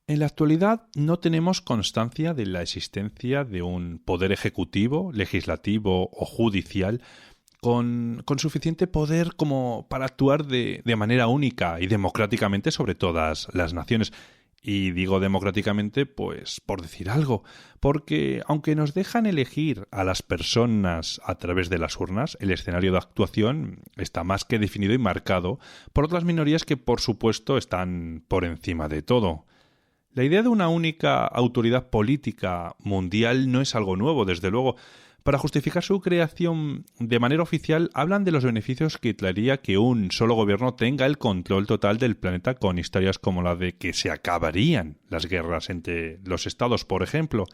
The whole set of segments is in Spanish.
En la actualidad no tenemos constancia de la existencia de un poder ejecutivo, legislativo o judicial con suficiente poder como para actuar de manera única y democráticamente sobre todas las naciones. Y digo democráticamente, pues por decir algo, porque aunque nos dejan elegir a las personas a través de las urnas, el escenario de actuación está más que definido y marcado por otras minorías que por supuesto están por encima de todo. La idea de una única autoridad política mundial no es algo nuevo, desde luego. Para justificar su creación de manera oficial, hablan de los beneficios que traería que un solo gobierno tenga el control total del planeta, con historias como la de que se acabarían las guerras entre los estados, por ejemplo.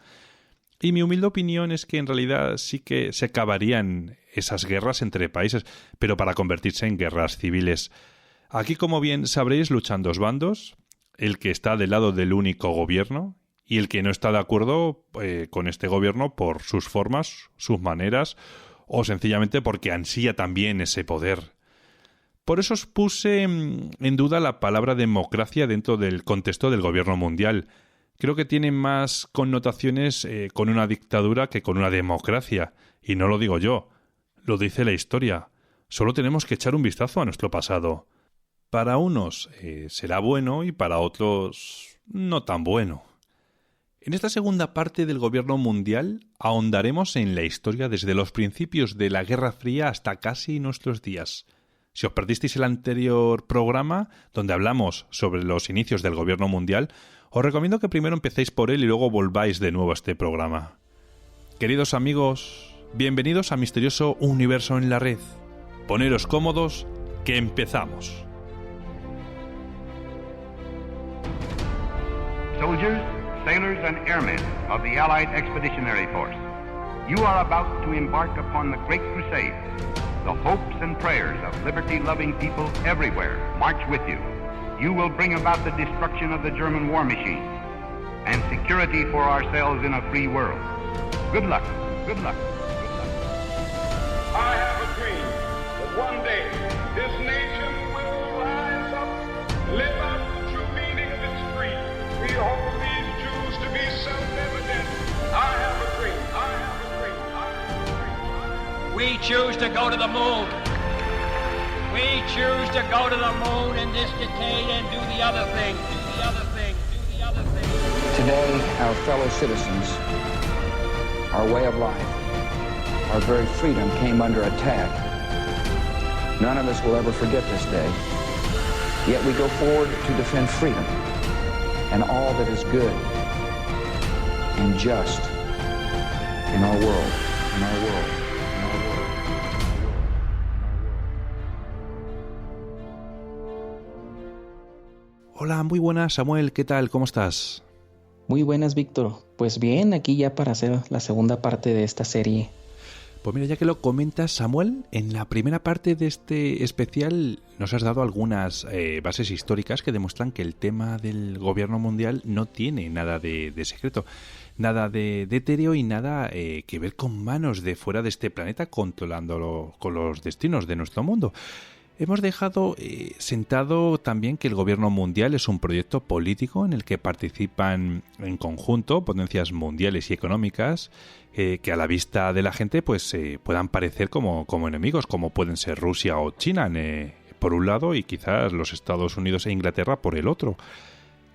Y mi humilde opinión es que en realidad sí que se acabarían esas guerras entre países, pero para convertirse en guerras civiles. Aquí, como bien sabréis, luchan dos bandos: el que está del lado del único gobierno y el que no está de acuerdo con este gobierno por sus formas, sus maneras o sencillamente porque ansía también ese poder. Por eso os puse en duda la palabra democracia dentro del contexto del gobierno mundial. Creo que tiene más connotaciones con una dictadura que con una democracia. Y no lo digo yo, lo dice la historia. Solo tenemos que echar un vistazo a nuestro pasado. Para unos será bueno y para otros no tan bueno. En esta segunda parte del gobierno mundial ahondaremos en la historia desde los principios de la Guerra Fría hasta casi nuestros días. Si os perdisteis el anterior programa, donde hablamos sobre los inicios del gobierno mundial, os recomiendo que primero empecéis por él y luego volváis de nuevo a este programa. Queridos amigos, bienvenidos a Misterioso Universo en la Red. Poneros cómodos, que empezamos. Soldiers, sailors, and airmen of the Allied Expeditionary Force, you are about to embark upon the Great Crusade. The hopes and prayers of liberty-loving people everywhere march with you. You will bring about the destruction of the German war machine and security for ourselves in a free world. Good luck. Good luck. Good luck. I have a dream that one day this nation will rise up, live out the true meaning of its creed. We hold these truths to be self-evident. I have a dream. I have a dream. I have a dream. We choose to go to the moon. We choose to go to the moon in this decade and do the other thing. Do the other thing. Do the other thing. Today, our fellow citizens, our way of life, our very freedom came under attack. None of us will ever forget this day. Yet we go forward to defend freedom and all that is good and just in our world, in our world, in our world. Hola, muy buenas, Samuel, ¿qué tal? ¿Cómo estás? Muy buenas, Víctor. Pues bien, aquí ya para hacer la segunda parte de esta serie. Pues mira, ya que lo comentas, Samuel, en la primera parte de este especial nos has dado algunas bases históricas que demuestran que el tema del gobierno mundial no tiene nada de secreto, nada de etéreo y nada que ver con manos de fuera de este planeta controlándolo con los destinos de nuestro mundo. Hemos dejado sentado también que el gobierno mundial es un proyecto político en el que participan en conjunto potencias mundiales y económicas que a la vista de la gente pues puedan parecer como enemigos, como pueden ser Rusia o China por un lado y quizás los Estados Unidos e Inglaterra por el otro.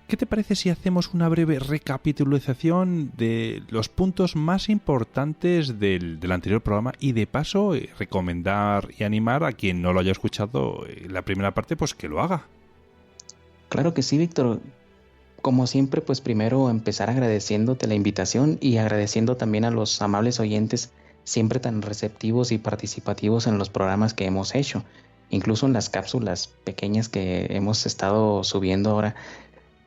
¿Qué te parece si hacemos una breve recapitulación de los puntos más importantes del anterior programa y de paso recomendar y animar a quien no lo haya escuchado la primera parte pues que lo haga? Claro que sí, Víctor. Como siempre, pues primero empezar agradeciéndote la invitación y agradeciendo también a los amables oyentes siempre tan receptivos y participativos en los programas que hemos hecho, incluso en las cápsulas pequeñas que hemos estado subiendo ahora.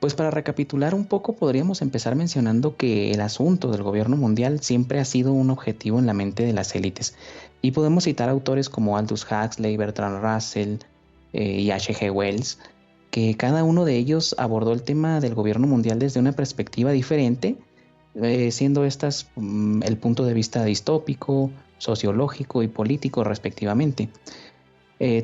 Pues para recapitular un poco podríamos empezar mencionando que el asunto del gobierno mundial siempre ha sido un objetivo en la mente de las élites y podemos citar autores como Aldous Huxley, Bertrand Russell y H.G. Wells, que cada uno de ellos abordó el tema del gobierno mundial desde una perspectiva diferente, siendo estas el punto de vista distópico, sociológico y político respectivamente.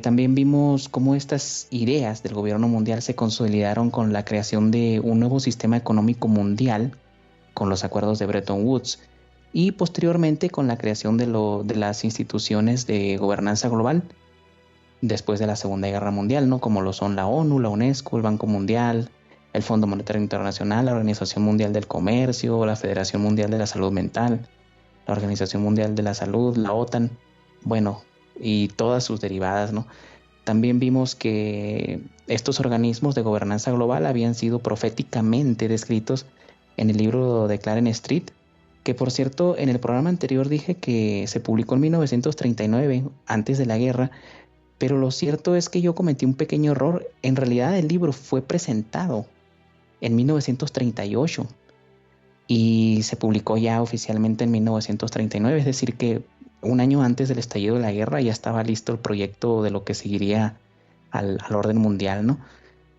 También vimos cómo estas ideas del gobierno mundial se consolidaron con la creación de un nuevo sistema económico mundial, con los acuerdos de Bretton Woods, y posteriormente con la creación de las instituciones de gobernanza global después de la Segunda Guerra Mundial, ¿no? Como lo son la ONU, la UNESCO, el Banco Mundial, el Fondo Monetario Internacional, la Organización Mundial del Comercio, la Federación Mundial de la Salud Mental, la Organización Mundial de la Salud, la OTAN, bueno, y todas sus derivadas, ¿no? También vimos que estos organismos de gobernanza global habían sido proféticamente descritos en el libro de Clarence Street, que por cierto en el programa anterior dije que se publicó en 1939, antes de la guerra, pero lo cierto es que yo cometí un pequeño error. En realidad el libro fue presentado en 1938 y se publicó ya oficialmente en 1939, es decir que un año antes del estallido de la guerra ya estaba listo el proyecto de lo que seguiría al orden mundial, ¿no?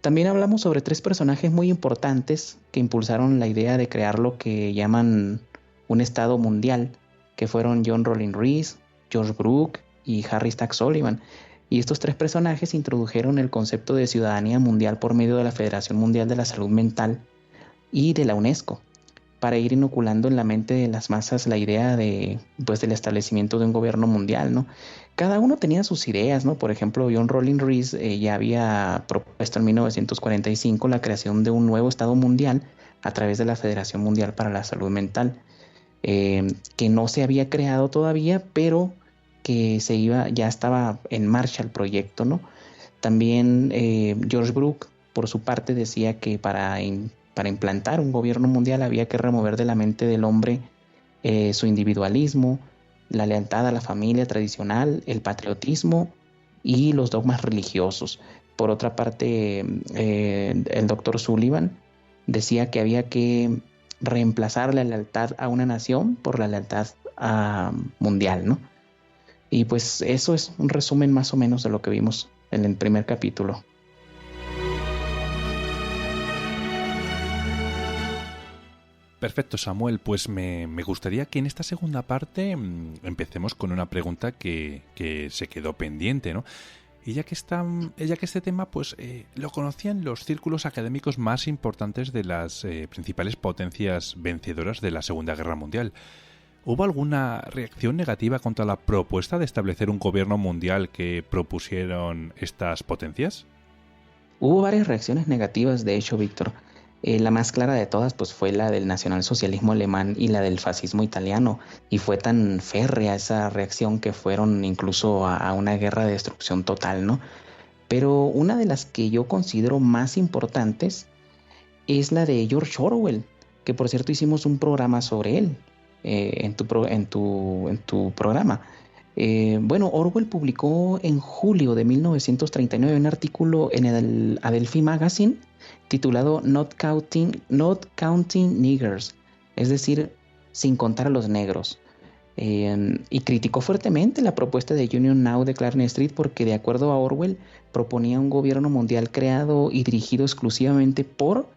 También hablamos sobre 3 personajes muy importantes que impulsaron la idea de crear lo que llaman un Estado mundial, que fueron John Rollin Rees, George Brooke y Harry Stack Sullivan. Y estos 3 personajes introdujeron el concepto de ciudadanía mundial por medio de la Federación Mundial de la Salud Mental y de la UNESCO, para ir inoculando en la mente de las masas la idea de, pues, del establecimiento de un gobierno mundial, ¿no? Cada uno tenía sus ideas, ¿no? Por ejemplo, John Rollin Rees ya había propuesto en 1945 la creación de un nuevo Estado mundial a través de la Federación Mundial para la Salud Mental, que no se había creado todavía, pero que ya estaba en marcha el proyecto, ¿no? También George Brooke, por su parte, decía que para implantar un gobierno mundial había que remover de la mente del hombre su individualismo, la lealtad a la familia tradicional, el patriotismo y los dogmas religiosos. Por otra parte, el doctor Sullivan decía que había que reemplazar la lealtad a una nación por la lealtad mundial, ¿no? Y pues eso es un resumen más o menos de lo que vimos en el primer capítulo. Perfecto, Samuel. Pues me gustaría que en esta segunda parte empecemos con una pregunta que se quedó pendiente, ¿no? Y ya que este tema pues lo conocían los círculos académicos más importantes de las principales potencias vencedoras de la Segunda Guerra Mundial. ¿Hubo alguna reacción negativa contra la propuesta de establecer un gobierno mundial que propusieron estas potencias? Hubo varias reacciones negativas, de hecho, Víctor. La más clara de todas pues fue la del nacionalsocialismo alemán y la del fascismo italiano, y fue tan férrea esa reacción que fueron incluso a una guerra de destrucción total, ¿no? Pero una de las que yo considero más importantes es la de George Orwell, que por cierto hicimos un programa sobre él en tu programa. Bueno, Orwell publicó en julio de 1939 un artículo en el Adelphi Magazine titulado Not Counting Niggers, es decir, sin contar a los negros, y criticó fuertemente la propuesta de Union Now de Clarence Street porque, de acuerdo a Orwell, proponía un gobierno mundial creado y dirigido exclusivamente por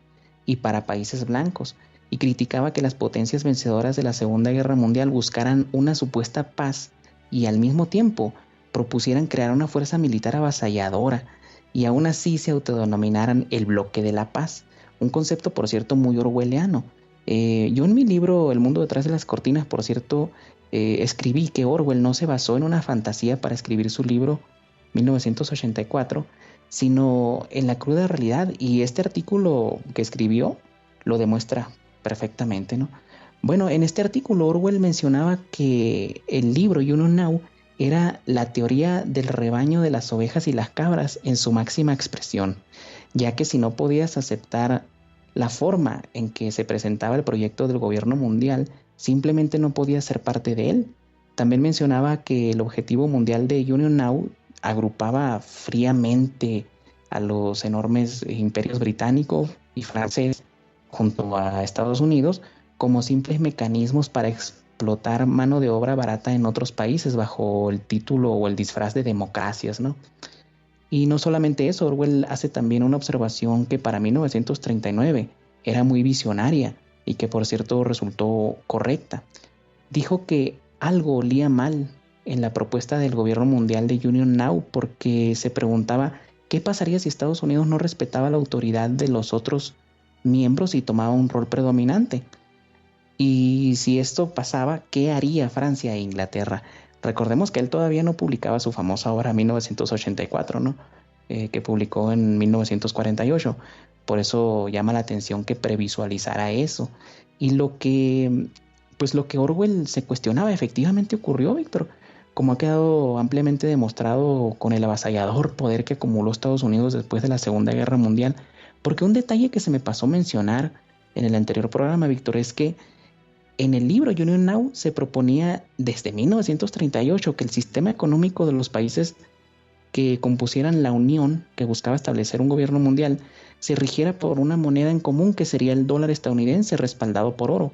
y para países blancos, y criticaba que las potencias vencedoras de la Segunda Guerra Mundial buscaran una supuesta paz y al mismo tiempo propusieran crear una fuerza militar avasalladora y aún así se autodenominaran el bloque de la paz, un concepto por cierto muy orwelliano. Yo en mi libro El mundo detrás de las cortinas, por cierto, escribí que Orwell no se basó en una fantasía para escribir su libro 1984, sino en la cruda realidad, y este artículo que escribió lo demuestra perfectamente, ¿no? Bueno, en este artículo Orwell mencionaba que el libro You Know Now era la teoría del rebaño de las ovejas y las cabras en su máxima expresión, ya que si no podías aceptar la forma en que se presentaba el proyecto del gobierno mundial, simplemente no podías ser parte de él. También mencionaba que el objetivo mundial de Union Now agrupaba fríamente a los enormes imperios británico y francés junto a Estados Unidos como simples mecanismos para explotar mano de obra barata en otros países bajo el título o el disfraz de democracias, ¿no? Y no solamente eso, Orwell hace también una observación que para 1939 era muy visionaria y que por cierto resultó correcta. Dijo que algo olía mal en la propuesta del gobierno mundial de Union Now, porque se preguntaba qué pasaría si Estados Unidos no respetaba la autoridad de los otros miembros y tomaba un rol predominante. Y si esto pasaba, ¿qué haría Francia e Inglaterra? Recordemos que él todavía no publicaba su famosa obra 1984, ¿no? Que publicó en 1948. Por eso llama la atención que previsualizara eso. Y lo que Orwell se cuestionaba efectivamente ocurrió, Víctor, como ha quedado ampliamente demostrado con el avasallador poder que acumuló Estados Unidos después de la Segunda Guerra Mundial. Porque un detalle que se me pasó mencionar en el anterior programa, Víctor, es que en el libro Union Now se proponía desde 1938 que el sistema económico de los países que compusieran la Unión, que buscaba establecer un gobierno mundial, se rigiera por una moneda en común que sería el dólar estadounidense respaldado por oro,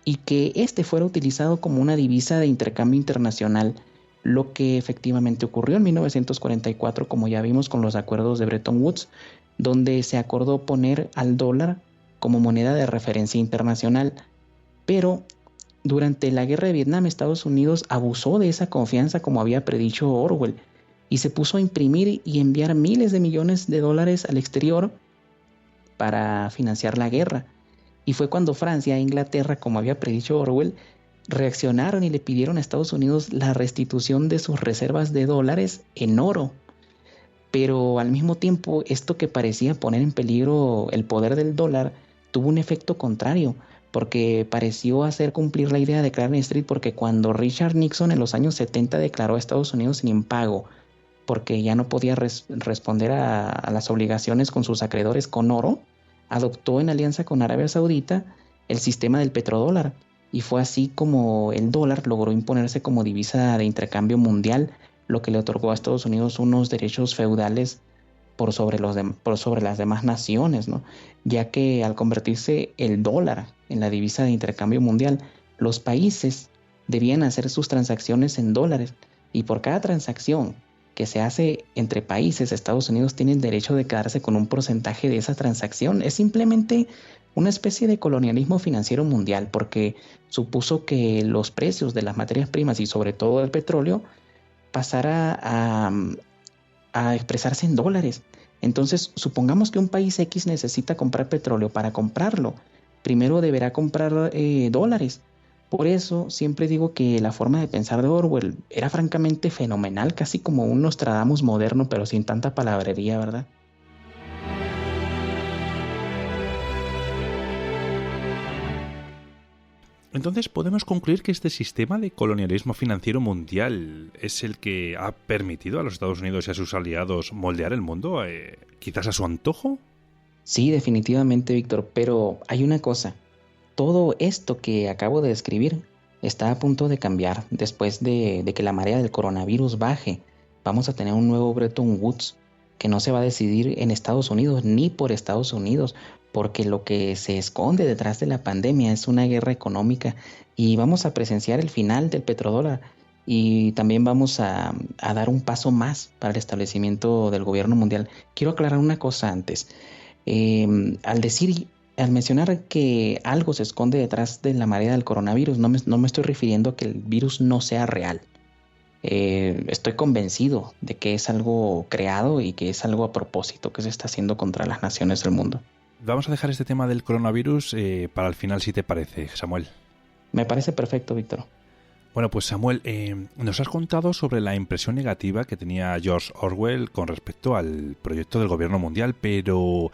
y que este fuera utilizado como una divisa de intercambio internacional, lo que efectivamente ocurrió en 1944, como ya vimos con los acuerdos de Bretton Woods, donde se acordó poner al dólar como moneda de referencia internacional. Pero durante la guerra de Vietnam, Estados Unidos abusó de esa confianza, como había predicho Orwell, y se puso a imprimir y enviar miles de millones de dólares al exterior para financiar la guerra. Y fue cuando Francia e Inglaterra, como había predicho Orwell, reaccionaron y le pidieron a Estados Unidos la restitución de sus reservas de dólares en oro. Pero al mismo tiempo, esto que parecía poner en peligro el poder del dólar tuvo un efecto contrario, porque pareció hacer cumplir la idea de Clarence Street, porque cuando Richard Nixon en los años 70 declaró a Estados Unidos sin impago, porque ya no podía responder a las obligaciones con sus acreedores con oro, adoptó en alianza con Arabia Saudita el sistema del petrodólar, y fue así como el dólar logró imponerse como divisa de intercambio mundial, lo que le otorgó a Estados Unidos unos derechos feudales por sobre las demás naciones, ¿no? Ya que al convertirse el dólar en la divisa de intercambio mundial, los países debían hacer sus transacciones en dólares, y por cada transacción que se hace entre países, Estados Unidos tiene el derecho de quedarse con un porcentaje de esa transacción. Es simplemente una especie de colonialismo financiero mundial, porque supuso que los precios de las materias primas y sobre todo el petróleo pasara a expresarse en dólares. Entonces, supongamos que un país X necesita comprar petróleo. Para comprarlo, primero deberá comprar dólares. Por eso siempre digo que la forma de pensar de Orwell era francamente fenomenal, casi como un Nostradamus moderno, pero sin tanta palabrería, ¿verdad? Entonces podemos concluir que este sistema de colonialismo financiero mundial es el que ha permitido a los Estados Unidos y a sus aliados moldear el mundo, quizás a su antojo. Sí, definitivamente, Víctor, pero hay una cosa. Todo esto que acabo de describir está a punto de cambiar. Después de que la marea del coronavirus baje, vamos a tener un nuevo Bretton Woods que no se va a decidir en Estados Unidos ni por Estados Unidos, porque lo que se esconde detrás de la pandemia es una guerra económica, y vamos a presenciar el final del petrodólar, y también vamos a dar un paso más para el establecimiento del gobierno mundial. Quiero aclarar una cosa antes. Al mencionar que algo se esconde detrás de la marea del coronavirus, no me estoy refiriendo a que el virus no sea real. Estoy convencido de que es algo creado y que es algo a propósito que se está haciendo contra las naciones del mundo. Vamos a dejar este tema del coronavirus para el final, si te parece, Samuel. Me parece perfecto, Víctor. Bueno, pues Samuel, nos has contado sobre la impresión negativa que tenía George Orwell con respecto al proyecto del gobierno mundial, pero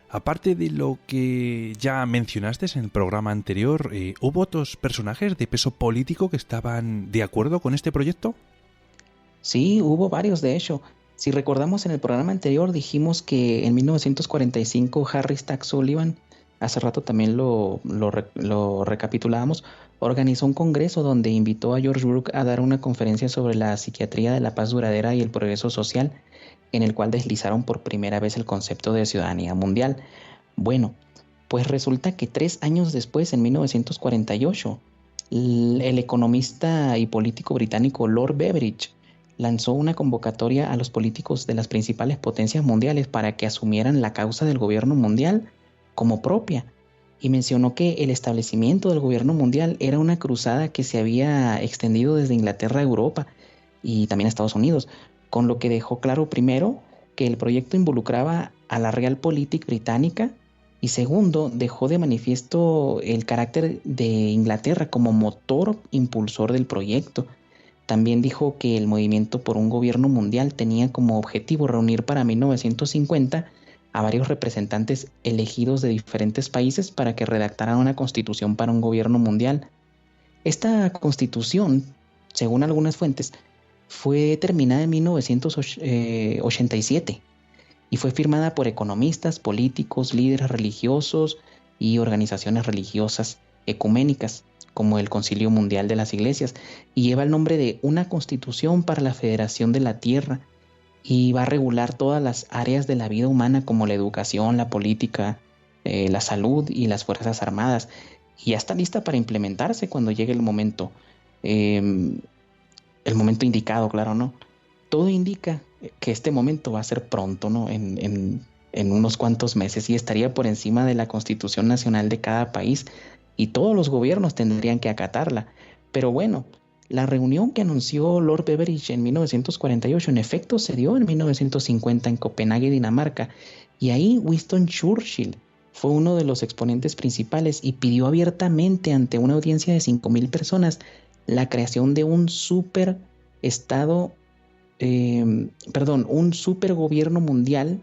aparte de lo que ya mencionaste en el programa anterior, ¿hubo otros personajes de peso político que estaban de acuerdo con este proyecto? Sí, hubo varios, de hecho. Si recordamos, en el programa anterior dijimos que en 1945 Harry Stack Sullivan, hace rato también lo recapitulábamos, organizó un congreso donde invitó a George Brooke a dar una conferencia sobre la psiquiatría de la paz duradera y el progreso social, en el cual deslizaron por primera vez el concepto de ciudadanía mundial. Bueno, pues resulta que 3 años después, en 1948, el economista y político británico Lord Beveridge lanzó una convocatoria a los políticos de las principales potencias mundiales para que asumieran la causa del gobierno mundial como propia. y mencionó que el establecimiento del gobierno mundial era una cruzada que se había extendido desde Inglaterra a Europa y también a Estados Unidos, con lo que dejó claro primero que el proyecto involucraba a la Realpolitik británica y segundo, dejó de manifiesto el carácter de Inglaterra como motor impulsor del proyecto. También dijo que el movimiento por un gobierno mundial tenía como objetivo reunir para 1950 a varios representantes elegidos de diferentes países para que redactaran una constitución para un gobierno mundial. Esta constitución, según algunas fuentes, fue terminada en 1987 y fue firmada por economistas, políticos, líderes religiosos y organizaciones religiosas ecuménicas, como el Concilio Mundial de las Iglesias, y lleva el nombre de Una Constitución para la Federación de la Tierra, y va a regular todas las áreas de la vida humana como la educación, la política, la salud y las Fuerzas Armadas, y ya está lista para implementarse cuando llegue el momento indicado, claro, ¿no? Todo indica que este momento va a ser pronto, ¿no? En unos cuantos meses, y estaría por encima de la Constitución Nacional de cada país, y todos los gobiernos tendrían que acatarla. Pero bueno, la reunión que anunció Lord Beveridge en 1948 en efecto se dio en 1950 en Copenhague, Dinamarca, y ahí Winston Churchill fue uno de los exponentes principales y pidió abiertamente ante una audiencia de 5,000 personas la creación de un super gobierno mundial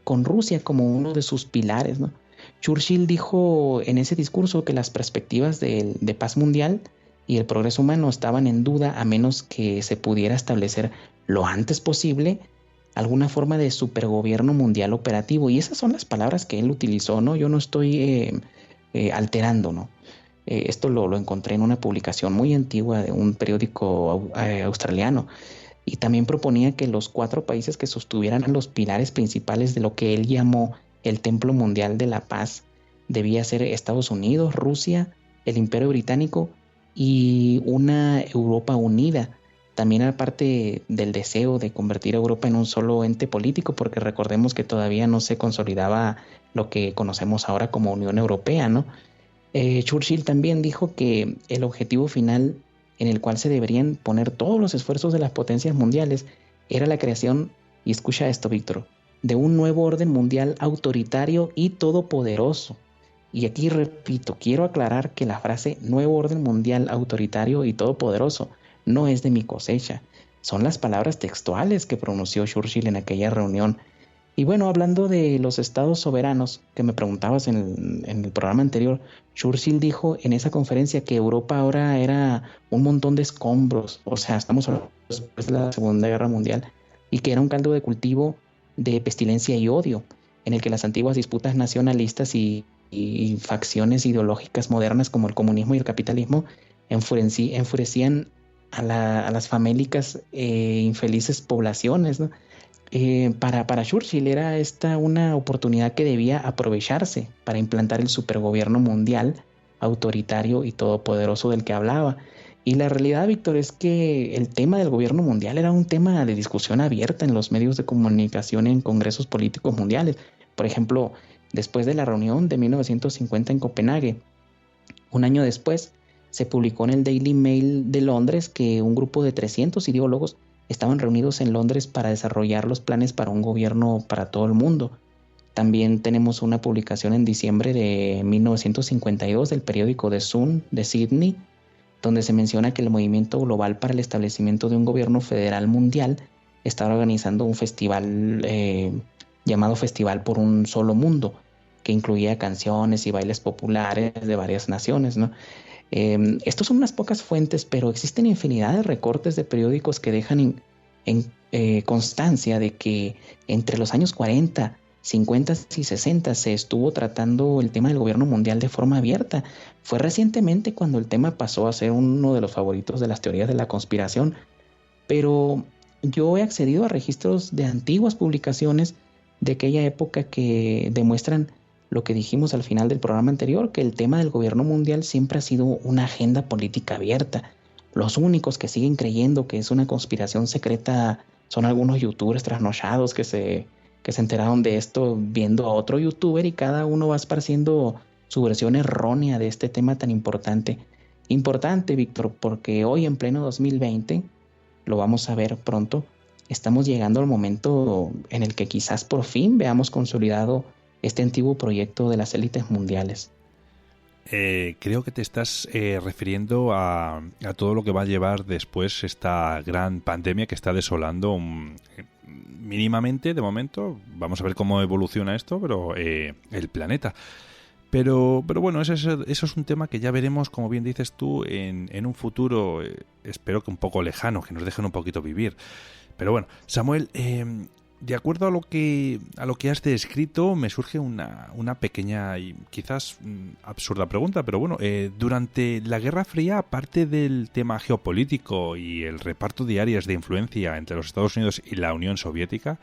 con Rusia como uno de sus pilares, ¿no? Churchill dijo en ese discurso que las perspectivas de paz mundial y el progreso humano estaban en duda a menos que se pudiera establecer lo antes posible alguna forma de supergobierno mundial operativo. Y esas son las palabras que él utilizó, ¿no? Yo no estoy alterando, ¿no? Esto lo encontré en una publicación muy antigua de un periódico australiano, y también proponía que los 4 países que sostuvieran los pilares principales de lo que él llamó el Templo Mundial de la Paz debía ser Estados Unidos, Rusia, el Imperio Británico y una Europa unida. También aparte del deseo de convertir a Europa en un solo ente político, porque recordemos que todavía no se consolidaba lo que conocemos ahora como Unión Europea, ¿no? Churchill también dijo que el objetivo final en el cual se deberían poner todos los esfuerzos de las potencias mundiales era la creación, y escucha esto, Víctor, de un nuevo orden mundial autoritario y todopoderoso. Y aquí repito, quiero aclarar que la frase nuevo orden mundial autoritario y todopoderoso no es de mi cosecha, son las palabras textuales que pronunció Churchill en aquella reunión. Y bueno, hablando de los estados soberanos que me preguntabas en el programa anterior, Churchill dijo en esa conferencia que Europa ahora era un montón de escombros, o sea, estamos hablando después de la Segunda Guerra Mundial, y que era un caldo de cultivo de pestilencia y odio, en el que las antiguas disputas nacionalistas y facciones ideológicas modernas como el comunismo y el capitalismo enfurecían a las famélicas infelices poblaciones, ¿no? Para Churchill era esta una oportunidad que debía aprovecharse para implantar el supergobierno mundial autoritario y todopoderoso del que hablaba. Y la realidad, Víctor, es que el tema del gobierno mundial era un tema de discusión abierta en los medios de comunicación y en congresos políticos mundiales. Por ejemplo, después de la reunión de 1950 en Copenhague, un año después, se publicó en el Daily Mail de Londres que un grupo de 300 ideólogos estaban reunidos en Londres para desarrollar los planes para un gobierno para todo el mundo. También tenemos una publicación en diciembre de 1952 del periódico The Sun de Sydney, donde se menciona que el Movimiento Global para el Establecimiento de un Gobierno Federal Mundial estaba organizando un festival llamado Festival por un Solo Mundo, que incluía canciones y bailes populares de varias naciones, ¿no? Estos son unas pocas fuentes, pero existen infinidad de recortes de periódicos que dejan constancia de que entre los años 40, 50 y 60 se estuvo tratando el tema del gobierno mundial de forma abierta. Fue recientemente cuando el tema pasó a ser uno de los favoritos de las teorías de la conspiración, pero yo he accedido a registros de antiguas publicaciones de aquella época que demuestran lo que dijimos al final del programa anterior, que el tema del gobierno mundial siempre ha sido una agenda política abierta. Los únicos que siguen creyendo que es una conspiración secreta son algunos youtubers trasnochados que se enteraron de esto viendo a otro youtuber, y cada uno va esparciendo su versión errónea de este tema tan importante. Importante, Víctor, porque hoy en pleno 2020, lo vamos a ver pronto, estamos llegando al momento en el que quizás por fin veamos consolidado este antiguo proyecto de las élites mundiales. Creo que te estás refiriendo a todo lo que va a llevar después esta gran pandemia que está desolando mínimamente de momento. Vamos a ver cómo evoluciona esto, pero el planeta. Pero bueno, eso es un tema que ya veremos, como bien dices tú, en un futuro, espero que un poco lejano, que nos dejen un poquito vivir. Pero bueno, Samuel, de acuerdo a lo que has descrito, me surge una pequeña y quizás absurda pregunta, pero bueno, durante la Guerra Fría, aparte del tema geopolítico y el reparto de áreas de influencia entre los Estados Unidos y la Unión Soviética,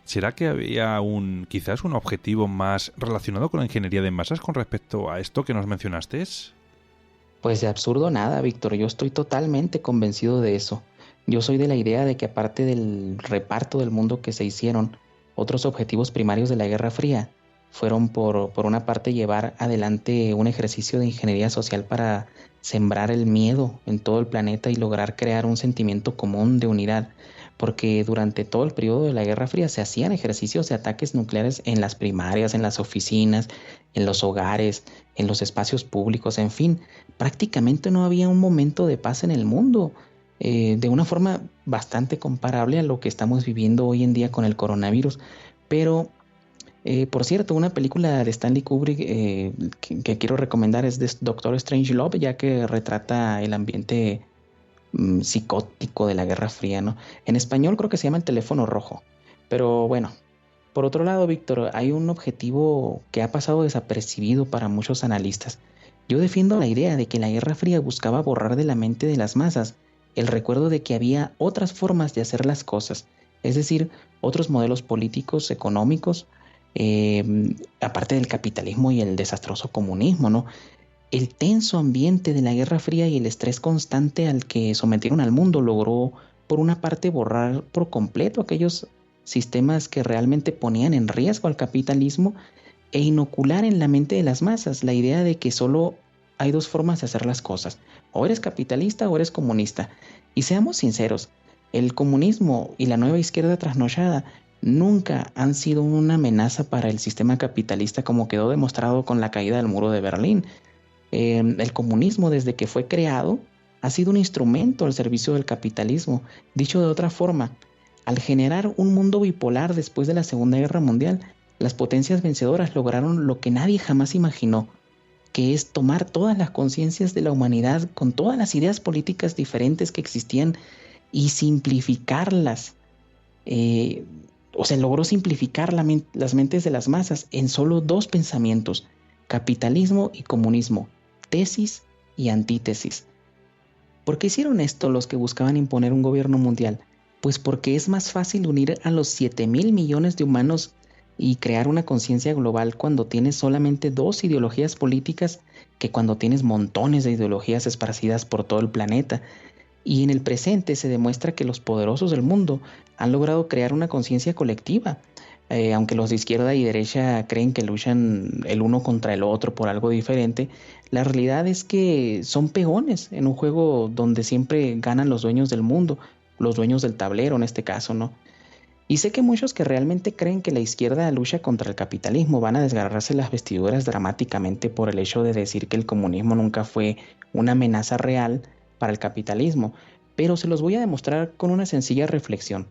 ¿será que había quizás un objetivo más relacionado con la ingeniería de masas con respecto a esto que nos mencionaste? Pues de absurdo nada, Víctor, yo estoy totalmente convencido de eso. Yo soy de la idea de que aparte del reparto del mundo que se hicieron, otros objetivos primarios de la Guerra Fría fueron por una parte llevar adelante un ejercicio de ingeniería social para sembrar el miedo en todo el planeta y lograr crear un sentimiento común de unidad, porque durante todo el periodo de la Guerra Fría se hacían ejercicios de ataques nucleares en las primarias, en las oficinas, en los hogares, en los espacios públicos, en fin, prácticamente no había un momento de paz en el mundo. De una forma bastante comparable a lo que estamos viviendo hoy en día con el coronavirus. Pero, por cierto, una película de Stanley Kubrick que quiero recomendar es de Doctor Strangelove, ya que retrata el ambiente psicótico de la Guerra Fría, ¿no? En español creo que se llama El teléfono rojo. Pero bueno, por otro lado, Víctor, hay un objetivo que ha pasado desapercibido para muchos analistas. Yo defiendo la idea de que la Guerra Fría buscaba borrar de la mente de las masas el recuerdo de que había otras formas de hacer las cosas, es decir, otros modelos políticos, económicos, aparte del capitalismo y el desastroso comunismo, ¿no? El tenso ambiente de la Guerra Fría y el estrés constante al que sometieron al mundo logró, por una parte, borrar por completo aquellos sistemas que realmente ponían en riesgo al capitalismo e inocular en la mente de las masas la idea de que solo hay dos formas de hacer las cosas: o eres capitalista o eres comunista. Y seamos sinceros, el comunismo y la nueva izquierda trasnochada nunca han sido una amenaza para el sistema capitalista, como quedó demostrado con la caída del muro de Berlín. El comunismo, desde que fue creado, ha sido un instrumento al servicio del capitalismo. Dicho de otra forma, al generar un mundo bipolar después de la Segunda Guerra Mundial, las potencias vencedoras lograron lo que nadie jamás imaginó, que es tomar todas las conciencias de la humanidad con todas las ideas políticas diferentes que existían y simplificarlas. Logró simplificar las mentes de las masas en solo dos pensamientos: capitalismo y comunismo, tesis y antítesis. ¿Por qué hicieron esto los que buscaban imponer un gobierno mundial? Pues porque es más fácil unir a los 7,000 millones de humanos y crear una conciencia global cuando tienes solamente dos ideologías políticas que cuando tienes montones de ideologías esparcidas por todo el planeta. Y en el presente se demuestra que los poderosos del mundo han logrado crear una conciencia colectiva. Aunque los de izquierda y derecha creen que luchan el uno contra el otro por algo diferente, la realidad es que son peones en un juego donde siempre ganan los dueños del mundo, los dueños del tablero en este caso, ¿no? Y sé que muchos que realmente creen que la izquierda lucha contra el capitalismo van a desgarrarse las vestiduras dramáticamente por el hecho de decir que el comunismo nunca fue una amenaza real para el capitalismo, pero se los voy a demostrar con una sencilla reflexión.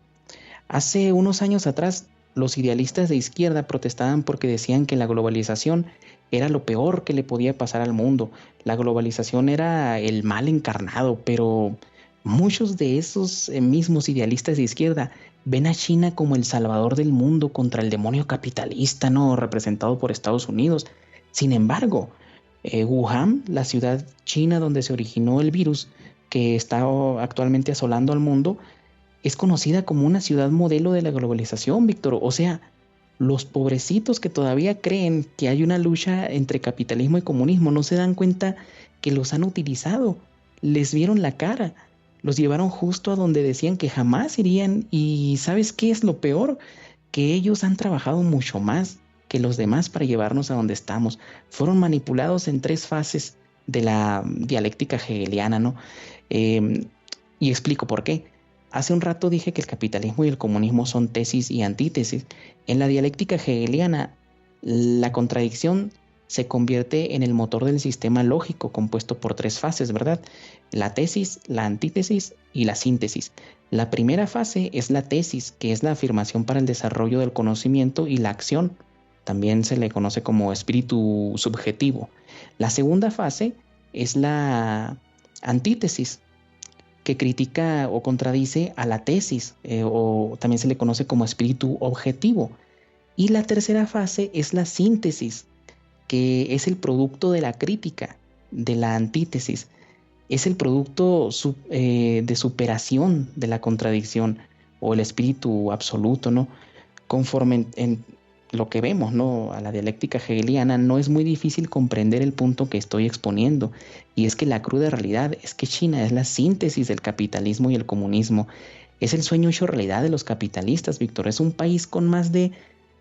Hace unos años atrás, los idealistas de izquierda protestaban porque decían que la globalización era lo peor que le podía pasar al mundo. La globalización era el mal encarnado, pero muchos de esos mismos idealistas de izquierda ven a China como el salvador del mundo contra el demonio capitalista, ¿no?, representado por Estados Unidos. Sin embargo, Wuhan, la ciudad china donde se originó el virus que está actualmente asolando al mundo, es conocida como una ciudad modelo de la globalización, Víctor. O sea, los pobrecitos que todavía creen que hay una lucha entre capitalismo y comunismo no se dan cuenta que los han utilizado, les vieron la cara. Los llevaron justo a donde decían que jamás irían, y ¿sabes qué es lo peor? Que ellos han trabajado mucho más que los demás para llevarnos a donde estamos. Fueron manipulados en 3 fases de la dialéctica hegeliana, ¿no? Y explico por qué. Hace un rato dije que el capitalismo y el comunismo son tesis y antítesis. En la dialéctica hegeliana, la contradicción se convierte en el motor del sistema lógico compuesto por 3 fases, ¿verdad? La tesis, la antítesis y la síntesis. La primera fase es la tesis, que es la afirmación para el desarrollo del conocimiento y la acción. También se le conoce como espíritu subjetivo. La segunda fase es la antítesis, que critica o contradice a la tesis, o también se le conoce como espíritu objetivo. Y la tercera fase es la síntesis, que es el producto de la crítica, de la antítesis. Es el producto de superación de la contradicción o el espíritu absoluto, ¿no? Conforme en lo que vemos, ¿no?, a la dialéctica hegeliana, no es muy difícil comprender el punto que estoy exponiendo, y es que la cruda realidad es que China es la síntesis del capitalismo y el comunismo. Es el sueño hecho realidad de los capitalistas, Víctor. Es un país con más de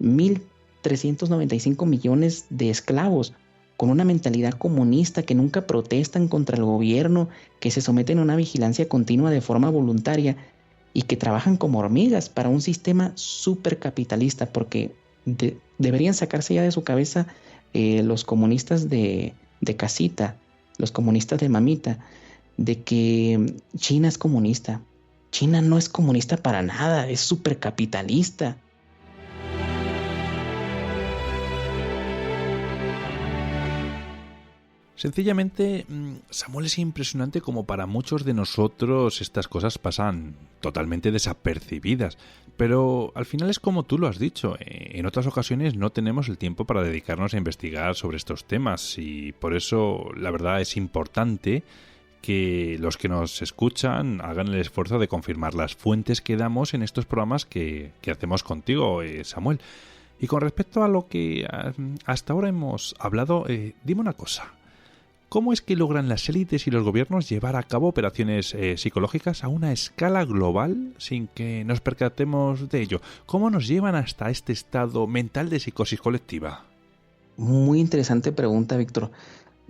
1.395 millones de esclavos, con una mentalidad comunista, que nunca protestan contra el gobierno, que se someten a una vigilancia continua de forma voluntaria y que trabajan como hormigas para un sistema supercapitalista, porque deberían sacarse ya de su cabeza los comunistas de casita, los comunistas de mamita, de que China es comunista. China no es comunista para nada, es supercapitalista. Sencillamente, Samuel, es impresionante como para muchos de nosotros estas cosas pasan totalmente desapercibidas. Pero al final es como tú lo has dicho, en otras ocasiones no tenemos el tiempo para dedicarnos a investigar sobre estos temas, y por eso la verdad es importante que los que nos escuchan hagan el esfuerzo de confirmar las fuentes que damos en estos programas que hacemos contigo, Samuel. Y con respecto a lo que hasta ahora hemos hablado, dime una cosa. ¿Cómo es que logran las élites y los gobiernos llevar a cabo operaciones psicológicas a una escala global sin que nos percatemos de ello? ¿Cómo nos llevan hasta este estado mental de psicosis colectiva? Muy interesante pregunta, Víctor.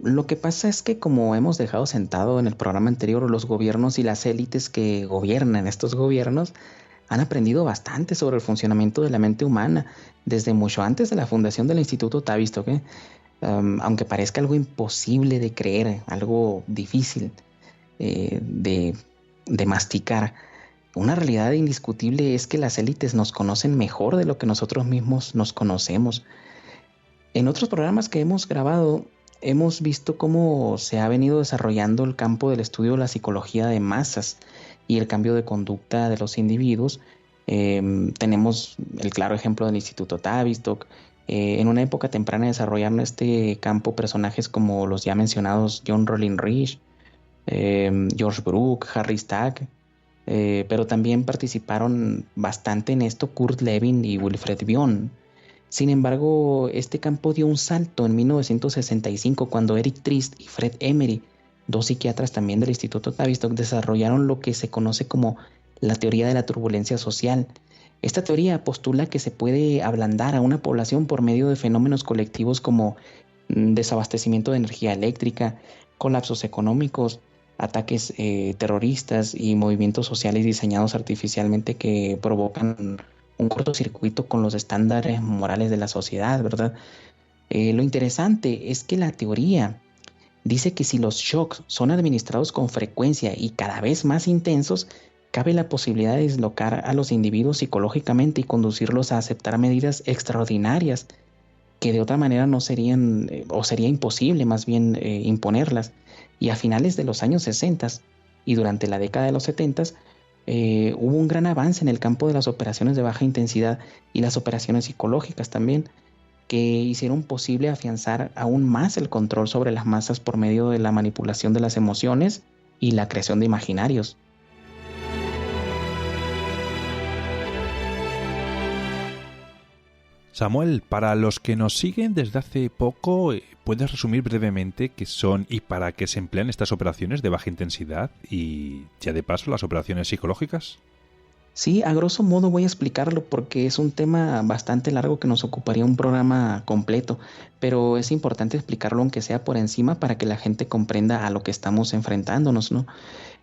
Lo que pasa es que, como hemos dejado sentado en el programa anterior, los gobiernos y las élites que gobiernan estos gobiernos han aprendido bastante sobre el funcionamiento de la mente humana desde mucho antes de la fundación del Instituto Tavistock, ¿eh? Aunque parezca algo imposible de creer, algo difícil de masticar, una realidad indiscutible es que las élites nos conocen mejor de lo que nosotros mismos nos conocemos. En otros programas que hemos grabado, hemos visto cómo se ha venido desarrollando el campo del estudio de la psicología de masas y el cambio de conducta de los individuos. Tenemos el claro ejemplo del Instituto Tavistock. En una época temprana desarrollaron este campo personajes como los ya mencionados John Rollin Rich, George Brooke, Harry Stack, pero también participaron bastante en esto Kurt Lewin y Wilfred Bion. Sin embargo, este campo dio un salto en 1965 cuando Eric Trist y Fred Emery, 2 psiquiatras también del Instituto Tavistock, desarrollaron lo que se conoce como la teoría de la turbulencia social. Esta teoría postula que se puede ablandar a una población por medio de fenómenos colectivos como desabastecimiento de energía eléctrica, colapsos económicos, ataques terroristas y movimientos sociales diseñados artificialmente que provocan un cortocircuito con los estándares morales de la sociedad, ¿verdad? Lo interesante es que la teoría dice que si los shocks son administrados con frecuencia y cada vez más intensos, cabe la posibilidad de dislocar a los individuos psicológicamente y conducirlos a aceptar medidas extraordinarias que de otra manera no serían, o sería imposible más bien imponerlas. Y a finales de los años 60 y durante la década de los 70 hubo un gran avance en el campo de las operaciones de baja intensidad y las operaciones psicológicas también, que hicieron posible afianzar aún más el control sobre las masas por medio de la manipulación de las emociones y la creación de imaginarios. Samuel, para los que nos siguen desde hace poco, ¿puedes resumir brevemente qué son y para qué se emplean estas operaciones de baja intensidad y ya de paso las operaciones psicológicas? Sí, a grosso modo voy a explicarlo porque es un tema bastante largo que nos ocuparía un programa completo, pero es importante explicarlo aunque sea por encima para que la gente comprenda a lo que estamos enfrentándonos, ¿no?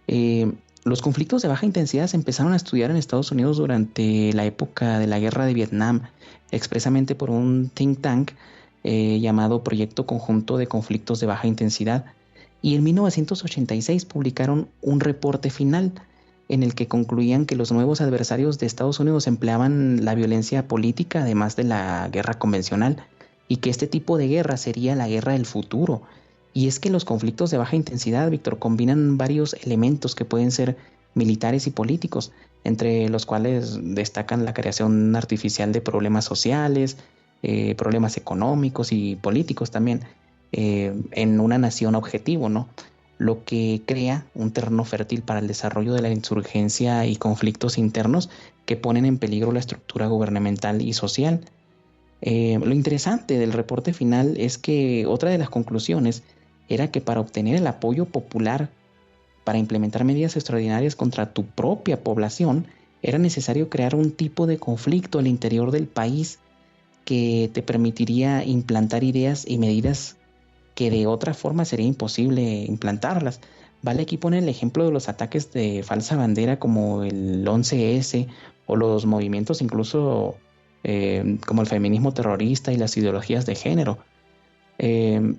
Eh, los conflictos de baja intensidad se empezaron a estudiar en Estados Unidos durante la época de la Guerra de Vietnam, expresamente por un think tank llamado Proyecto Conjunto de Conflictos de Baja Intensidad, y en 1986 publicaron un reporte final en el que concluían que los nuevos adversarios de Estados Unidos empleaban la violencia política además de la guerra convencional, y que este tipo de guerra sería la guerra del futuro. Y es que los conflictos de baja intensidad, Víctor, combinan varios elementos que pueden ser militares y políticos, entre los cuales destacan la creación artificial de problemas sociales, problemas económicos y políticos también, en una nación objetivo, ¿no? Lo que crea un terreno fértil para el desarrollo de la insurgencia y conflictos internos que ponen en peligro la estructura gubernamental y social. Lo interesante del reporte final es que otra de las conclusiones era que para obtener el apoyo popular para implementar medidas extraordinarias contra tu propia población, era necesario crear un tipo de conflicto al interior del país que te permitiría implantar ideas y medidas que de otra forma sería imposible implantarlas. Vale aquí poner el ejemplo de los ataques de falsa bandera como el 11S o los movimientos incluso como el feminismo terrorista y las ideologías de género.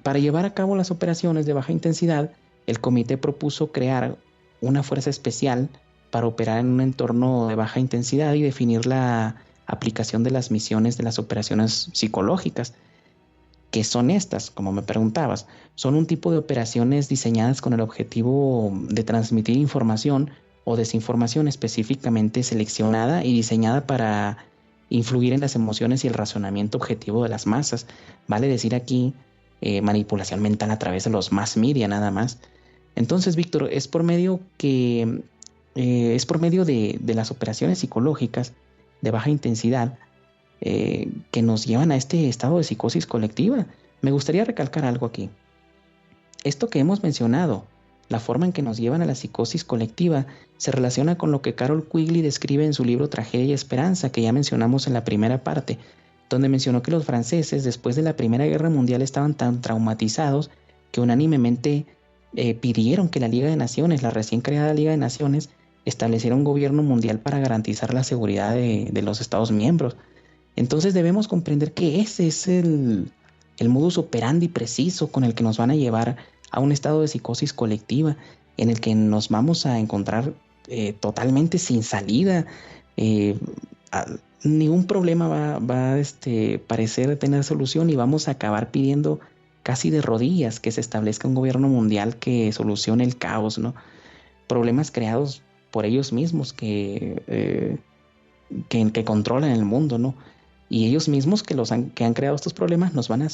Para llevar a cabo las operaciones de baja intensidad, el comité propuso crear una fuerza especial para operar en un entorno de baja intensidad y definir la aplicación de las misiones de las operaciones psicológicas. ¿Qué son estas? Como me preguntabas, son un tipo de operaciones diseñadas con el objetivo de transmitir información o desinformación específicamente seleccionada y diseñada para influir en las emociones y el razonamiento objetivo de las masas. Vale decir aquí manipulación mental a través de los mass media nada más. Entonces, Víctor, es por medio de las operaciones psicológicas de baja intensidad que nos llevan a este estado de psicosis colectiva. Me gustaría recalcar algo aquí. Esto que hemos mencionado, la forma en que nos llevan a la psicosis colectiva, se relaciona con lo que Carol Quigley describe en su libro Tragedia y Esperanza, que ya mencionamos en la primera parte, donde mencionó que los franceses después de la Primera Guerra Mundial estaban tan traumatizados que unánimemente pidieron que la Liga de Naciones, la recién creada Liga de Naciones, estableciera un gobierno mundial para garantizar la seguridad de los Estados miembros. Entonces debemos comprender que ese es el modus operandi preciso con el que nos van a llevar a un estado de psicosis colectiva, en el que nos vamos a encontrar totalmente sin salida. Ningún problema va a parecer tener solución y vamos a acabar pidiendo casi de rodillas que se establezca un gobierno mundial que solucione el caos, ¿no? Problemas creados por ellos mismos que controlan el mundo, ¿no? Y ellos mismos que han creado estos problemas nos van a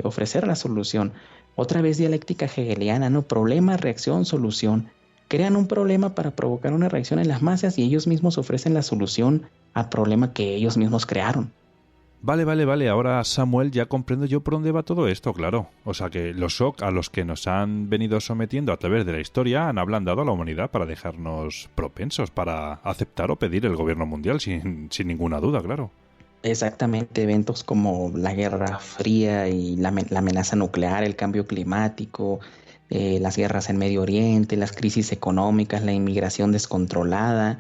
ofrecer la solución. Otra vez dialéctica hegeliana, ¿no? Problema, reacción, solución. Crean un problema para provocar una reacción en las masas y ellos mismos ofrecen la solución al problema que ellos mismos crearon. Vale. Ahora, Samuel, ya comprendo yo por dónde va todo esto, claro. O sea que los shock a los que nos han venido sometiendo a través de la historia han ablandado a la humanidad para dejarnos propensos para aceptar o pedir el gobierno mundial sin ninguna duda, claro. Exactamente, eventos como la Guerra Fría y la amenaza nuclear, el cambio climático, las guerras en Medio Oriente, las crisis económicas, la inmigración descontrolada,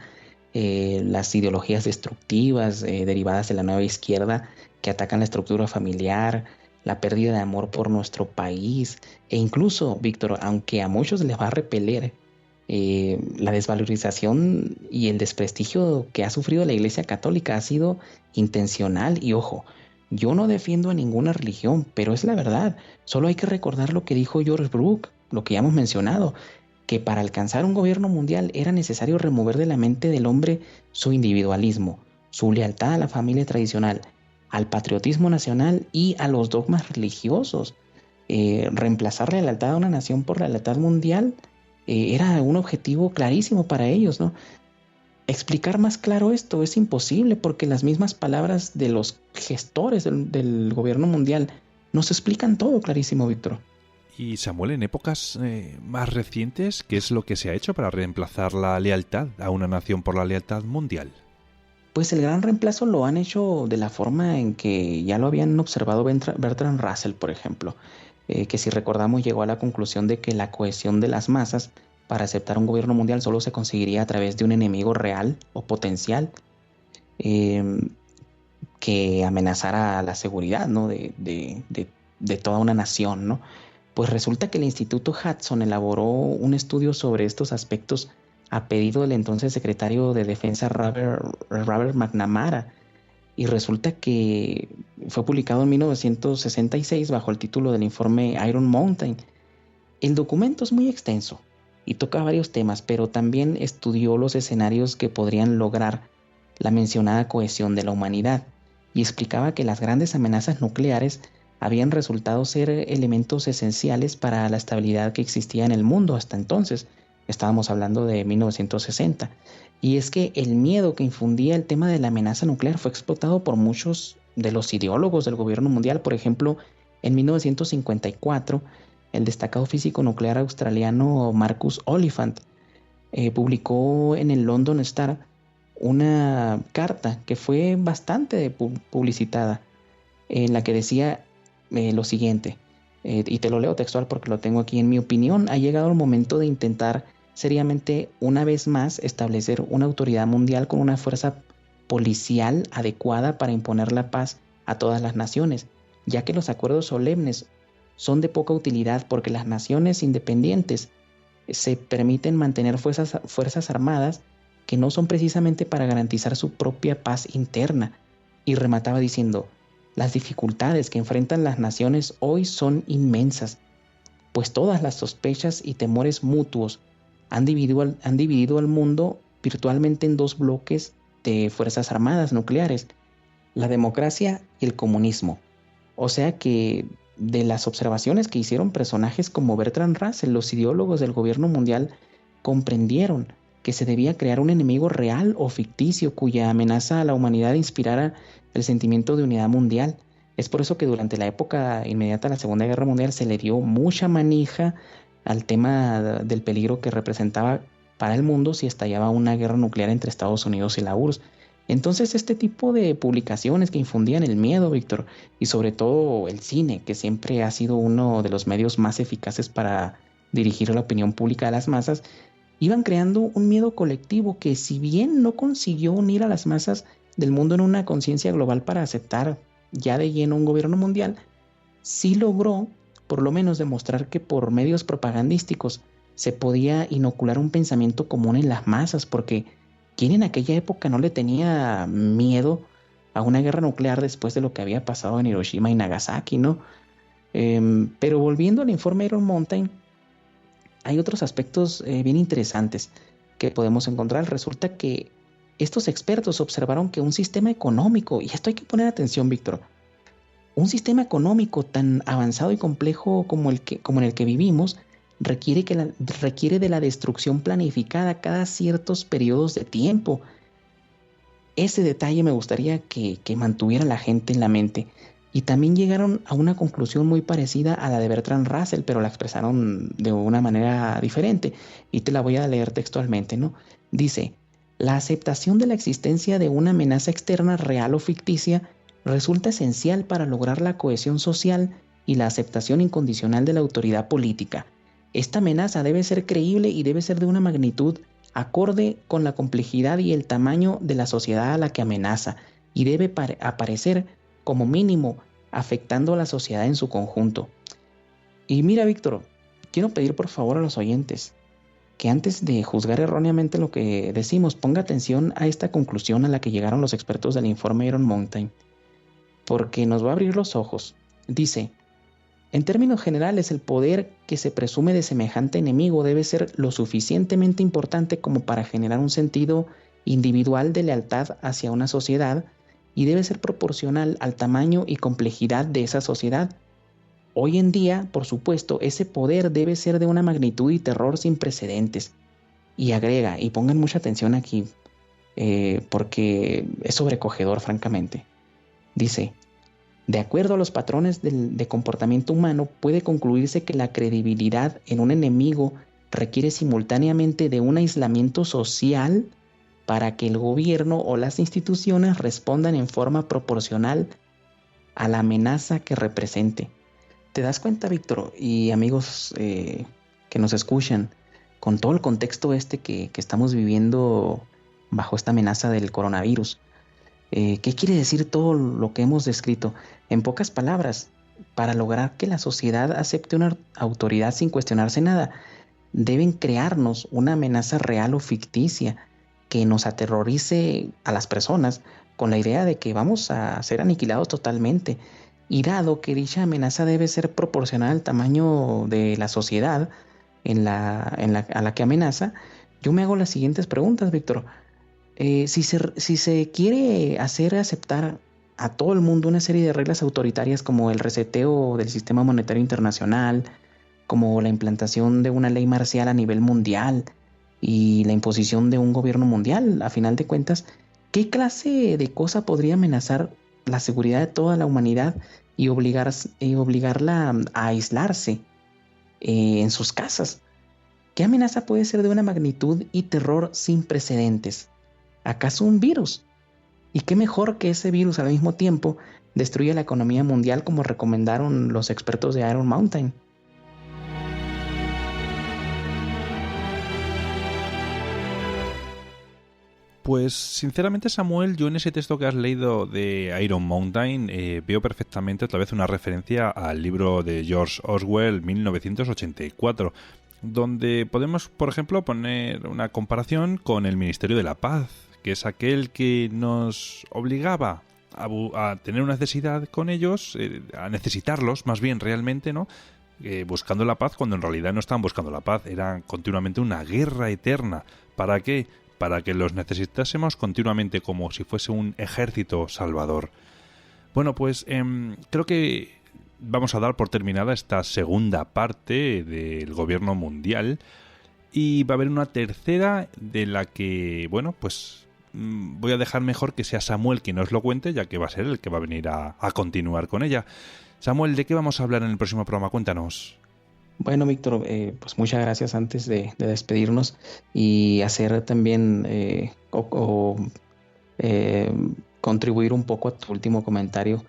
las ideologías destructivas derivadas de la nueva izquierda que atacan la estructura familiar, la pérdida de amor por nuestro país e incluso, Víctor, aunque a muchos les va a repeler, la desvalorización y el desprestigio que ha sufrido la Iglesia Católica ha sido intencional. Y ojo, yo no defiendo a ninguna religión, pero es la verdad. Solo hay que recordar lo que dijo George Brooke, lo que ya hemos mencionado, que para alcanzar un gobierno mundial era necesario remover de la mente del hombre su individualismo, su lealtad a la familia tradicional, al patriotismo nacional y a los dogmas religiosos. Reemplazar la lealtad a una nación por la lealtad mundial era un objetivo clarísimo para ellos, ¿no? Explicar más claro esto es imposible porque las mismas palabras de los gestores del gobierno mundial nos explican todo clarísimo, Víctor. Y Samuel, en épocas más recientes, ¿qué es lo que se ha hecho para reemplazar la lealtad a una nación por la lealtad mundial? Pues el gran reemplazo lo han hecho de la forma en que ya lo habían observado Bertrand Russell, por ejemplo, que si recordamos llegó a la conclusión de que la cohesión de las masas para aceptar un gobierno mundial solo se conseguiría a través de un enemigo real o potencial que amenazara la seguridad, ¿no? de toda una nación, ¿no? Pues resulta que el Instituto Hudson elaboró un estudio sobre estos aspectos a pedido del entonces secretario de Defensa Robert McNamara, y resulta que fue publicado en 1966 bajo el título del informe Iron Mountain. El documento es muy extenso y toca varios temas, pero también estudió los escenarios que podrían lograr la mencionada cohesión de la humanidad y explicaba que las grandes amenazas nucleares habían resultado ser elementos esenciales para la estabilidad que existía en el mundo hasta entonces. Estábamos hablando de 1960. Y es que el miedo que infundía el tema de la amenaza nuclear fue explotado por muchos de los ideólogos del gobierno mundial. Por ejemplo, en 1954, el destacado físico nuclear australiano Marcus Oliphant publicó en el London Star una carta que fue bastante publicitada, en la que decía lo siguiente, y te lo leo textual porque lo tengo aquí: en mi opinión, ha llegado el momento de intentar seriamente una vez más establecer una autoridad mundial con una fuerza policial adecuada para imponer la paz a todas las naciones, ya que los acuerdos solemnes son de poca utilidad porque las naciones independientes se permiten mantener fuerzas armadas que no son precisamente para garantizar su propia paz interna. Y remataba diciendo: las dificultades que enfrentan las naciones hoy son inmensas, pues todas las sospechas y temores mutuos han dividido al mundo virtualmente en dos bloques de fuerzas armadas nucleares, la democracia y el comunismo. O sea que de las observaciones que hicieron personajes como Bertrand Russell, los ideólogos del gobierno mundial comprendieron que se debía crear un enemigo real o ficticio cuya amenaza a la humanidad inspirara el sentimiento de unidad mundial. Es por eso que durante la época inmediata a la Segunda Guerra Mundial se le dio mucha manija al tema del peligro que representaba para el mundo si estallaba una guerra nuclear entre Estados Unidos y la URSS. Entonces este tipo de publicaciones que infundían el miedo, Víctor, y sobre todo el cine, que siempre ha sido uno de los medios más eficaces para dirigir la opinión pública a las masas, iban creando un miedo colectivo que, si bien no consiguió unir a las masas del mundo en una conciencia global para aceptar ya de lleno un gobierno mundial, sí logró por lo menos demostrar que por medios propagandísticos se podía inocular un pensamiento común en las masas, porque ¿quién en aquella época no le tenía miedo a una guerra nuclear después de lo que había pasado en Hiroshima y Nagasaki, ¿no? Pero volviendo al informe Iron Mountain, hay otros aspectos bien interesantes que podemos encontrar. Resulta que estos expertos observaron que un sistema económico, y esto hay que poner atención, Víctor, un sistema económico tan avanzado y complejo como en el que vivimos requiere de la destrucción planificada cada ciertos periodos de tiempo. Ese detalle me gustaría que mantuviera la gente en la mente. Y también llegaron a una conclusión muy parecida a la de Bertrand Russell, pero la expresaron de una manera diferente. Y te la voy a leer textualmente, ¿no? Dice: la aceptación de la existencia de una amenaza externa real o ficticia resulta esencial para lograr la cohesión social y la aceptación incondicional de la autoridad política. Esta amenaza debe ser creíble y debe ser de una magnitud acorde con la complejidad y el tamaño de la sociedad a la que amenaza, y debe aparecer como mínimo afectando a la sociedad en su conjunto. Y mira, Víctor, quiero pedir por favor a los oyentes que antes de juzgar erróneamente lo que decimos, ponga atención a esta conclusión a la que llegaron los expertos del informe Iron Mountain, porque nos va a abrir los ojos. Dice: en términos generales, el poder que se presume de semejante enemigo debe ser lo suficientemente importante como para generar un sentido individual de lealtad hacia una sociedad, y debe ser proporcional al tamaño y complejidad de esa sociedad. Hoy en día, por supuesto, ese poder debe ser de una magnitud y terror sin precedentes. Y agrega, y pongan mucha atención aquí, porque es sobrecogedor, francamente. Dice: De acuerdo a los patrones de comportamiento humano, puede concluirse que la credibilidad en un enemigo requiere simultáneamente de un aislamiento social para que el gobierno o las instituciones respondan en forma proporcional a la amenaza que represente. ¿Te das cuenta, Víctor? Y amigos que nos escuchan, con todo el contexto que estamos viviendo bajo esta amenaza del coronavirus, ¿qué quiere decir todo lo que hemos descrito? En pocas palabras, para lograr que la sociedad acepte una autoridad sin cuestionarse nada, deben crearnos una amenaza real o ficticia que nos aterrorice a las personas con la idea de que vamos a ser aniquilados totalmente. Y dado que dicha amenaza debe ser proporcional al tamaño de la sociedad a la que amenaza, yo me hago las siguientes preguntas, Víctor. Si se quiere hacer aceptar a todo el mundo una serie de reglas autoritarias como el reseteo del sistema monetario internacional, como la implantación de una ley marcial a nivel mundial y la imposición de un gobierno mundial, a final de cuentas, ¿qué clase de cosa podría amenazar la seguridad de toda la humanidad y obligarla a aislarse en sus casas? ¿Qué amenaza puede ser de una magnitud y terror sin precedentes? ¿Acaso un virus? ¿Y qué mejor que ese virus al mismo tiempo destruya la economía mundial como recomendaron los expertos de Iron Mountain? Pues sinceramente, Samuel, yo en ese texto que has leído de Iron Mountain veo perfectamente otra vez una referencia al libro de George Orwell, 1984, donde podemos, por ejemplo, poner una comparación con el Ministerio de la Paz, que es aquel que nos obligaba a tener una necesidad con ellos, a necesitarlos más bien realmente, ¿no? Buscando la paz, cuando en realidad no estaban buscando la paz, era continuamente una guerra eterna. ¿Para qué? Para que los necesitásemos continuamente como si fuese un ejército salvador. Bueno, pues creo que vamos a dar por terminada esta segunda parte del gobierno mundial y va a haber una tercera de la que, bueno, pues voy a dejar mejor que sea Samuel quien nos lo cuente, ya que va a ser el que va a venir a continuar con ella. Samuel, ¿de qué vamos a hablar en el próximo programa? Cuéntanos. Bueno, Víctor, pues muchas gracias antes de despedirnos y hacer también contribuir un poco a tu último comentario.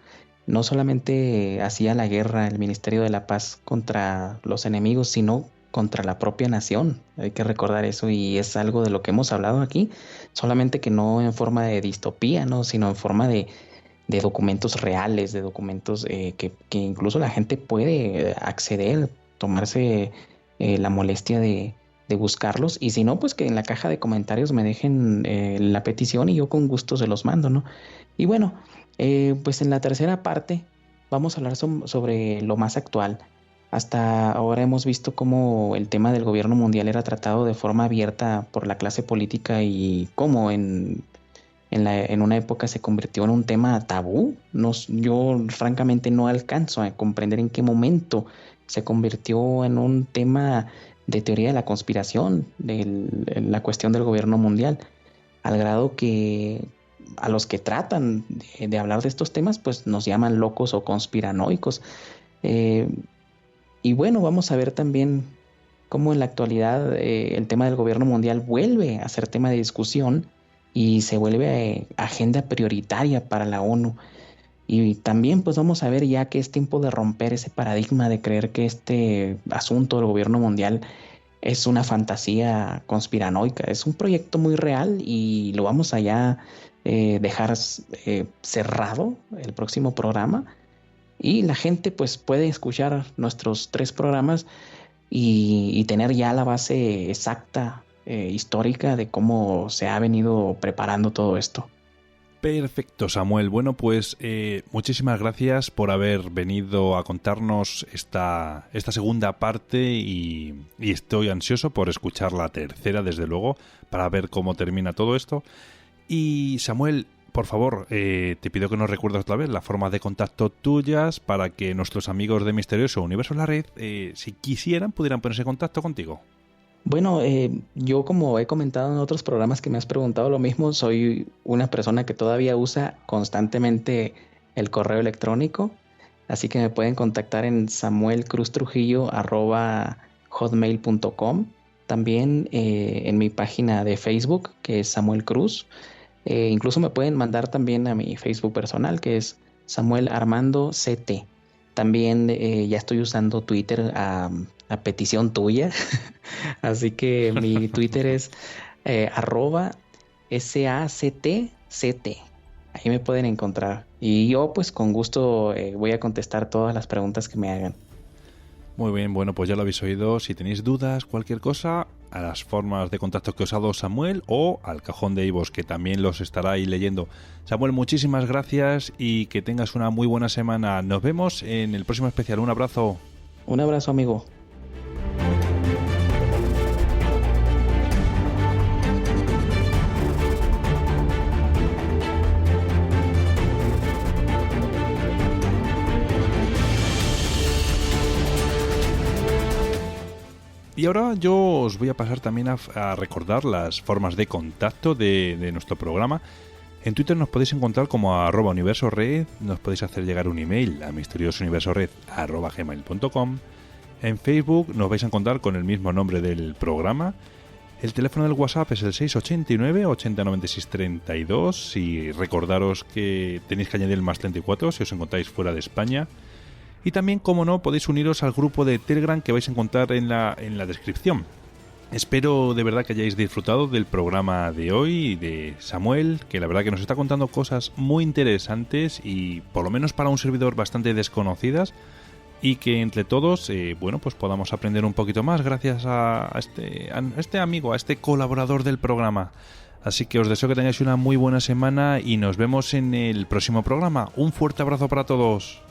No solamente hacía la guerra el Ministerio de la Paz contra los enemigos, sino contra la propia nación. Hay que recordar eso y es algo de lo que hemos hablado aquí, solamente que no en forma de distopía, ¿no? Sino en forma de documentos reales, de documentos que incluso la gente puede acceder, tomarse la molestia de buscarlos, y si no, pues que en la caja de comentarios me dejen la petición y yo con gusto se los mando, ¿no? Y bueno, pues en la tercera parte vamos a hablar sobre lo más actual. Hasta ahora hemos visto cómo el tema del gobierno mundial era tratado de forma abierta por la clase política y cómo en una época se convirtió en un tema tabú. Yo francamente no alcanzo a comprender en qué momento se convirtió en un tema de teoría de la conspiración, la cuestión del gobierno mundial, al grado que a los que tratan de hablar de estos temas pues nos llaman locos o conspiranoicos. Y bueno, vamos a ver también cómo en la actualidad el tema del gobierno mundial vuelve a ser tema de discusión y se vuelve agenda prioritaria para la ONU. Y también pues vamos a ver ya que es tiempo de romper ese paradigma de creer que este asunto del gobierno mundial es una fantasía conspiranoica. Es un proyecto muy real y lo vamos a ya dejar cerrado el próximo programa. Y la gente pues puede escuchar nuestros 3 programas y tener ya la base exacta histórica de cómo se ha venido preparando todo esto. Perfecto, Samuel. Bueno, pues muchísimas gracias por haber venido a contarnos esta segunda parte y estoy ansioso por escuchar la tercera, desde luego, para ver cómo termina todo esto. Y Samuel, por favor, te pido que nos recuerdes otra vez la forma de contacto tuyas para que nuestros amigos de Misterioso Universo La Red, si quisieran, pudieran ponerse en contacto contigo. Bueno, yo como he comentado en otros programas que me has preguntado lo mismo, soy una persona que todavía usa constantemente el correo electrónico. Así que me pueden contactar en samuelcruztrujillo@hotmail.com. También en mi página de Facebook, que es Samuel Cruz. Incluso me pueden mandar también a mi Facebook personal, que es Samuel Armando CT. También ya estoy usando Twitter a petición tuya. Así que mi Twitter es @SACTCT. Ahí me pueden encontrar. Y yo pues con gusto voy a contestar todas las preguntas que me hagan. Muy bien, bueno, pues ya lo habéis oído. Si tenéis dudas, cualquier cosa, a las formas de contacto que os ha dado Samuel o al cajón de iVoox, que también los estará ahí leyendo. Samuel, muchísimas gracias y que tengas una muy buena semana. Nos vemos en el próximo especial. Un abrazo. Un abrazo, amigo. Y ahora yo os voy a pasar también a recordar las formas de contacto de nuestro programa. En Twitter nos podéis encontrar como @universored, nos podéis hacer llegar un email a misteriosouniversored@gmail.com. En Facebook nos vais a encontrar con el mismo nombre del programa. El teléfono del WhatsApp es el 689 80 96 32 y recordaros que tenéis que añadir el +34 si os encontráis fuera de España. Y también, como no, podéis uniros al grupo de Telegram que vais a encontrar en la descripción. Espero de verdad que hayáis disfrutado del programa de hoy y de Samuel, que la verdad que nos está contando cosas muy interesantes y por lo menos para un servidor bastante desconocidas, y que entre todos, bueno, pues podamos aprender un poquito más gracias a este amigo, a este colaborador del programa. Así que os deseo que tengáis una muy buena semana y nos vemos en el próximo programa. Un fuerte abrazo para todos.